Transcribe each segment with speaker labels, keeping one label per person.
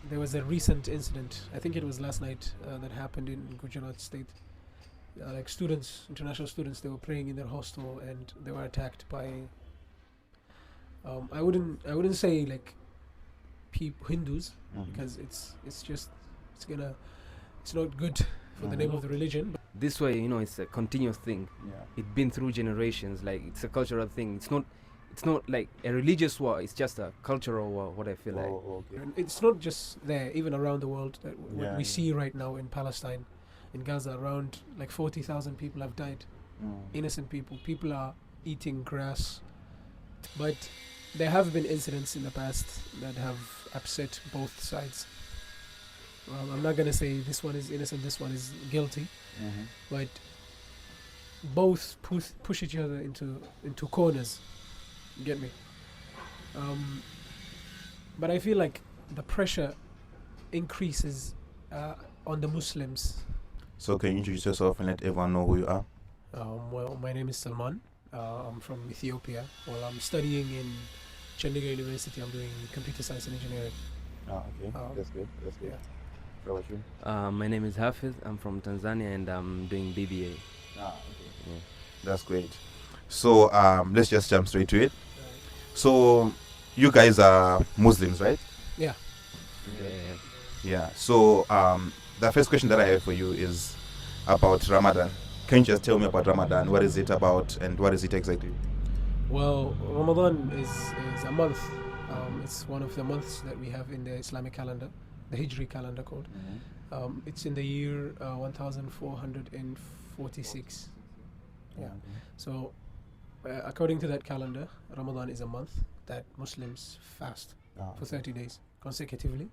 Speaker 1: there was a recent incident. I think it was last night that happened in Gujarat state. Like students, international students, they were praying in their hostel and they were attacked by. I wouldn't say like Hindus, because it's not good for the name of the religion. But
Speaker 2: This way, it's a continuous thing.
Speaker 3: Yeah.
Speaker 2: It's been through generations. Like, it's a cultural thing. It's not like a religious war. It's just a cultural war. What I feel like.
Speaker 3: Oh, okay.
Speaker 1: and it's not just there, even around the world. What
Speaker 3: Yeah,
Speaker 1: we
Speaker 3: yeah.
Speaker 1: see right now in Palestine, in Gaza, around like 40,000 people have died. Innocent people. People are eating grass. But there have been incidents in the past that have upset both sides. I'm not going to say this one is innocent, this one is guilty, but both push each other into corners. You get me? But I feel like the pressure increases on the Muslims.
Speaker 3: So can you introduce yourself and let everyone know who you are?
Speaker 1: Well, my name is Salman. I'm from Ethiopia. Well, I'm studying in Chandigarh University. I'm doing computer science and engineering.
Speaker 3: Okay. That's good.
Speaker 1: Yeah.
Speaker 3: How about you?
Speaker 2: My name is Hafiz. I'm from Tanzania and I'm doing BBA.
Speaker 3: Okay.
Speaker 2: Yeah.
Speaker 3: That's great. So let's just jump straight to it. So you guys are Muslims, right?
Speaker 1: Yeah.
Speaker 3: Yeah. So the first question that I have for you is about Ramadan. Can you just tell me about Ramadan? What is it about and what is it exactly?
Speaker 1: Well, Ramadan is a month. It's one of the months that we have in the Islamic calendar, the Hijri calendar code. It's in the year 1446. Yeah. So, according to that calendar, Ramadan is a month that Muslims fast for 30 days consecutively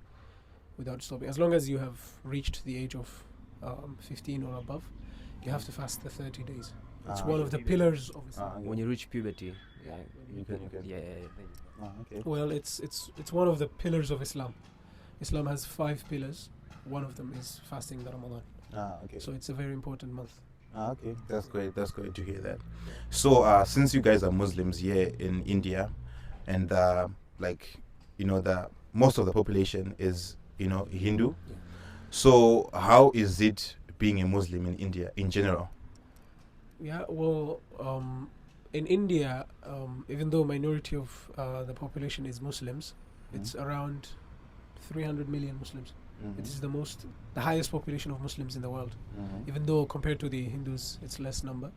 Speaker 1: without stopping. As long as you have reached the age of 15 or above, you have to fast the 30 days. It's one of the pillars of Islam.
Speaker 2: When you reach puberty. Yeah.
Speaker 3: You can.
Speaker 2: Yeah.
Speaker 3: Okay.
Speaker 1: Well, it's one of the pillars of Islam. Islam has 5 pillars. One of them is fasting the Ramadan.
Speaker 3: Okay.
Speaker 1: So it's a very important month.
Speaker 3: Okay, that's great. That's great to hear that. So, since you guys are Muslims here in India, and the most of the population is Hindu. So, how is it being a Muslim in India in general?
Speaker 1: Yeah, well, in India, even though minority of the population is Muslims, it's around 300 million Muslims. It is the highest population of Muslims in the world. Even though compared to the Hindus, it's less number.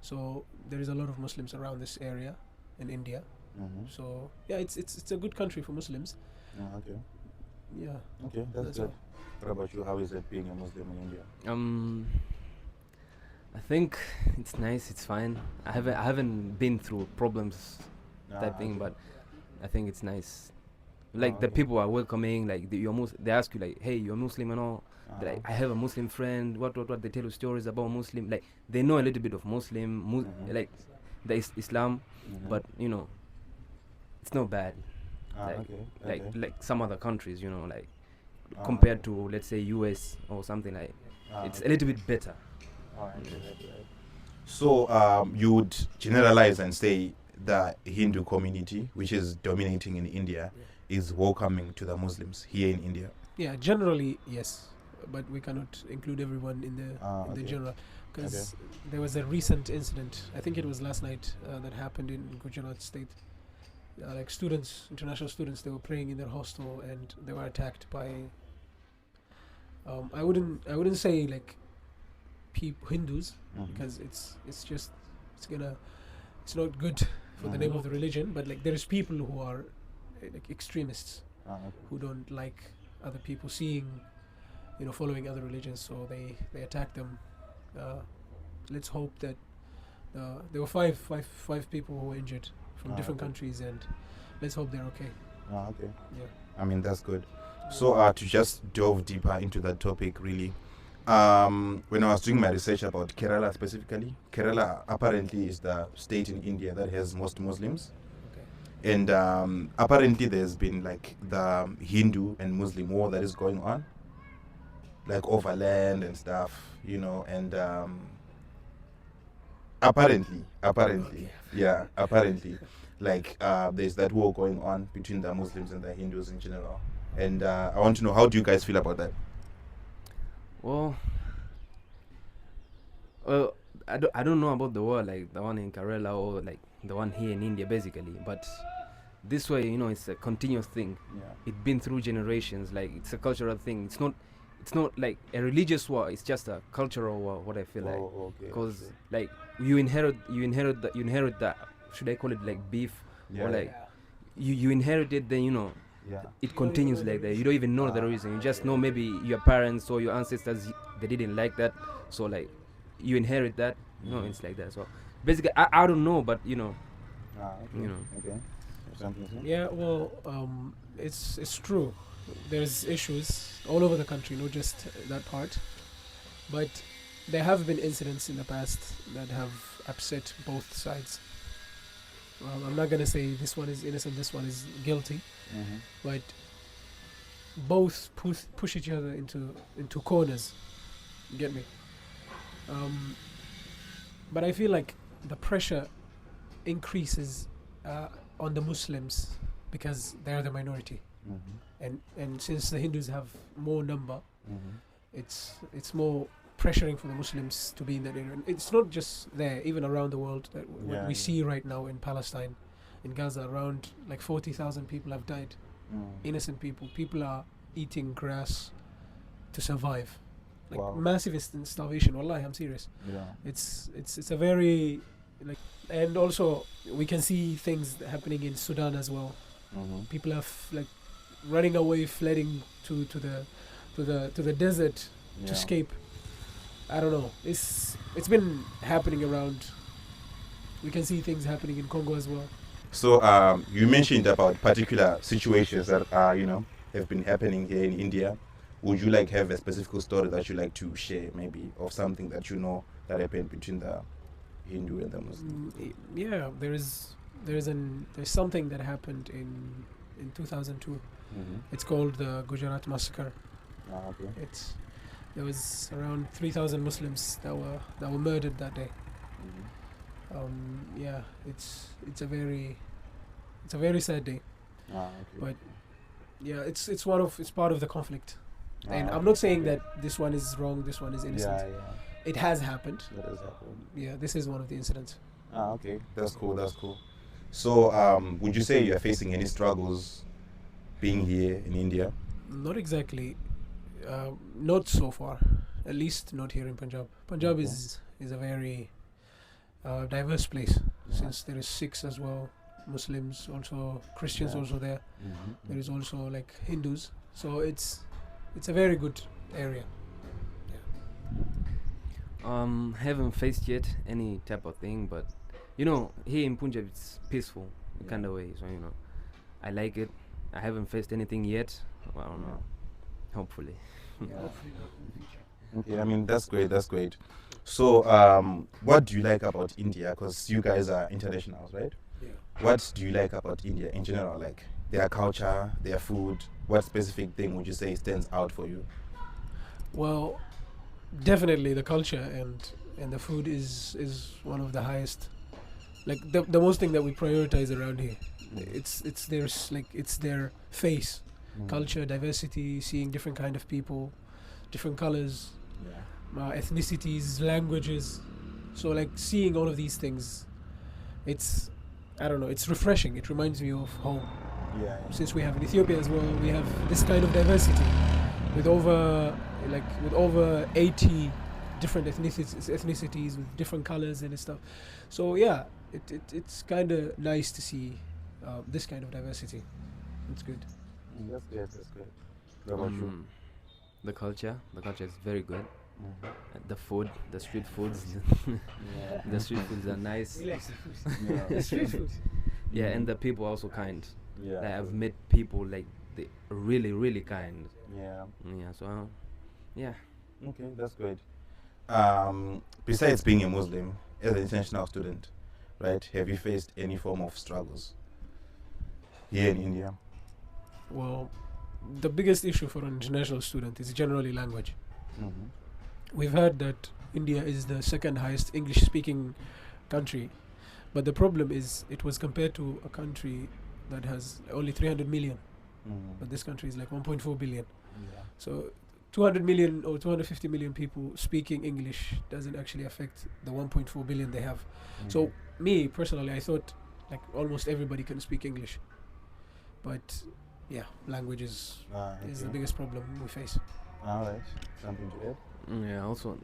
Speaker 1: So there is a lot of Muslims around this area in India. So yeah, it's a good country for Muslims.
Speaker 3: Okay.
Speaker 1: Yeah.
Speaker 3: Okay, that's good. What about you? How is it being a Muslim in India?
Speaker 2: I think it's nice. It's fine. I haven't been through problems type thing, but I think it's nice. Like the people are welcoming. Like they ask you like, "Hey, you're Muslim and all." Like, I have a Muslim friend. What? They tell you stories about Muslim. Like they know a little bit of Muslim, like the Islam, but it's not bad. Like some other countries, like compared to let's say US or something like. It's a little bit better.
Speaker 3: So you would generalize and say the Hindu community, which is dominating in India, is welcoming to the Muslims here in India.
Speaker 1: Yeah, generally yes, but we cannot include everyone in the general, because there was a recent incident. I think it was last night that happened in Gujarat state. Like students, international students, they were praying in their hostel and they were attacked by. I wouldn't say like Hindus, because it's not good for the name of the religion. But like there's people who are like extremists who don't like other people following other religions, so they attack them. Let's hope that there were five people who were injured from different countries, and let's hope they're okay.
Speaker 3: Okay.
Speaker 1: Yeah.
Speaker 3: I mean, that's good. So to just delve deeper into that topic, really, when I was doing my research about Kerala specifically, Kerala apparently is the state in India that has most Muslims.
Speaker 1: Okay.
Speaker 3: And apparently there's been like the Hindu and Muslim war that is going on, like over land and stuff, and apparently, like there's that war going on between the Muslims and the Hindus in general. And I want to know, how do you guys feel about that?
Speaker 2: Well, I don't know about the war like the one in Kerala or like the one here in India basically, but this way, it's a continuous thing.
Speaker 3: Yeah.
Speaker 2: It's been through generations. Like it's a cultural thing. It's not like a religious war. It's just a cultural war. What I feel like,
Speaker 3: Okay.
Speaker 2: because like you inherit that. Should I call it like beef or like you inherit it? Then
Speaker 3: Yeah.
Speaker 2: it continues like that. You don't even know the reason. You just know maybe your parents or your ancestors they didn't like that, so like you inherit that. It's like that. So basically, I don't know, but
Speaker 3: Okay.
Speaker 2: Okay.
Speaker 3: Something.
Speaker 1: Yeah, well, it's true. There's issues all over the country, not just that part. But there have been incidents in the past that have upset both sides. I'm not gonna say this one is innocent, this one is guilty, but both push each other into corners. You get me? But I feel like the pressure increases on the Muslims because they're the minority, and since the Hindus have more number, it's more pressuring for the Muslims to be in that area. And it's not just there, even around the world. That what we see right now in Palestine, in Gaza, around like 40,000 people have died. Innocent people. People are eating grass to survive. Like massive starvation. Wallahi, I'm serious.
Speaker 3: Yeah.
Speaker 1: It's a very and also we can see things happening in Sudan as well. People are running away, fleeing to the desert to escape. I don't know. It's been happening around. We can see things happening in Congo as well.
Speaker 3: So you mentioned about particular situations that have been happening here in India. Would you like have a specific story that you like to share, maybe, of something that that happened between the Hindu and the Muslim?
Speaker 1: Yeah, there's something that happened in 2002. It's called the Gujarat massacre.
Speaker 3: Okay.
Speaker 1: There was around 3,000 Muslims that were murdered that day. Yeah, it's a very sad day.
Speaker 3: Okay.
Speaker 1: But yeah, it's part of the conflict. And I'm not saying that this one is wrong, this one is innocent.
Speaker 3: Yeah.
Speaker 1: It has happened.
Speaker 3: That has happened.
Speaker 1: Yeah, this is one of the incidents.
Speaker 3: Okay. That's cool. So would you say you're facing any struggles being here in India?
Speaker 1: Not exactly. Not so far. At least not here in Punjab. Punjab is a very diverse place, since there is Sikhs as well, Muslims also, Christians also there. There is also like Hindus. So it's a very good area.
Speaker 2: Haven't faced yet any type of thing, but here in Punjab it's peaceful in kind of way. So I like it. I haven't faced anything yet. Well, I don't know. Hopefully.
Speaker 3: Okay, I mean that's great. So what do you like about India? Because you guys are internationals, right?
Speaker 1: Yeah.
Speaker 3: What do you like about India in general? Like their culture, their food. What specific thing would you say stands out for you?
Speaker 1: Well, definitely the culture and the food is one of the highest. Like the most thing that we prioritize around here. It's their face, culture, diversity, seeing different kind of people, different colors, ethnicities, languages. So like seeing all of these things, it's refreshing. It reminds me of home. Since we have in Ethiopia as well, we have this kind of diversity with over 80 different ethnicities with different colors and stuff. So yeah, it's kind of nice to see this kind of diversity. It's good.
Speaker 3: That's good. What about you?
Speaker 2: The culture is very good. The food, the street foods, the street foods are nice.
Speaker 1: The street food.
Speaker 2: Yeah, and the people are also kind.
Speaker 3: Yeah.
Speaker 2: Like, I've met people like they really, really kind.
Speaker 3: Yeah.
Speaker 2: Yeah. So, yeah.
Speaker 3: Okay, that's great. Besides being a Muslim, as an international student, right? Have you faced any form of struggles here in India?
Speaker 1: Well, the biggest issue for an international student is generally language. We've heard that India is the second highest English speaking country, but the problem is it was compared to a country that has only 300 million. but this country is like 1.4 billion.
Speaker 3: Yeah.
Speaker 1: So 200 million or 250 million people speaking English doesn't actually affect the 1.4 billion they have. So me personally, I thought like almost everybody can speak English, but yeah, language is the biggest problem we face.
Speaker 3: Alright, something to add?
Speaker 2: Yeah, also,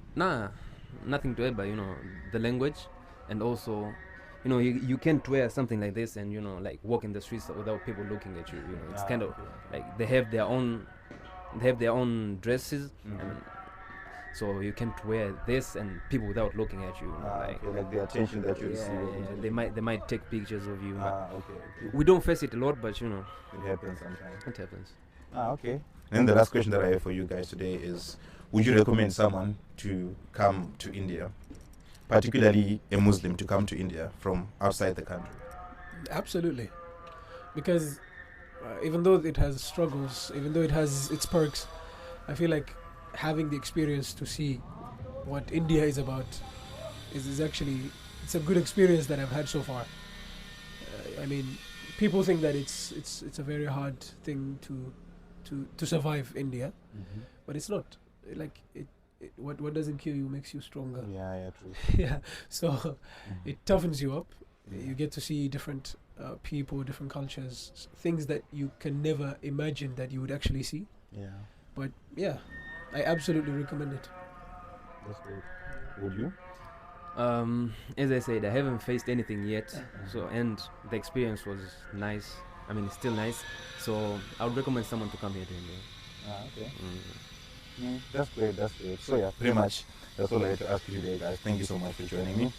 Speaker 2: nothing to add, but the language, and also, you can't wear something like this and like walk in the streets without people looking at you. It's kind of like they have their own dresses, and so you can't wear this and people without looking at you.
Speaker 3: Like the attention that you receive.
Speaker 2: They might take pictures of you.
Speaker 3: Okay.
Speaker 2: We don't face it a lot, but
Speaker 3: It happens sometimes.
Speaker 2: it happens.
Speaker 3: Okay. And the last question that I have for you guys today is, would you recommend someone to come to India, particularly a Muslim, to come to India from outside the country?
Speaker 1: Absolutely, because even though it has struggles, even though it has its perks, I feel like having the experience to see what India is about is actually, it's a good experience that I've had so far. I mean, people think that it's a very hard thing to survive India, but it's not. Like what doesn't kill you makes you stronger.
Speaker 3: Yeah, true.
Speaker 1: Yeah, so it toughens you up. You get to see different people, different cultures, things that you can never imagine that you would actually see.
Speaker 3: Yeah.
Speaker 1: But yeah, I absolutely recommend it.
Speaker 3: That's great. Would you?
Speaker 2: As I said, I haven't faced anything yet, and the experience was nice. I mean, it's still nice. So I would recommend someone to come here to India.
Speaker 3: Okay. That's great. So yeah, pretty much that's all I had to ask you today, guys. Thank you so much for joining me.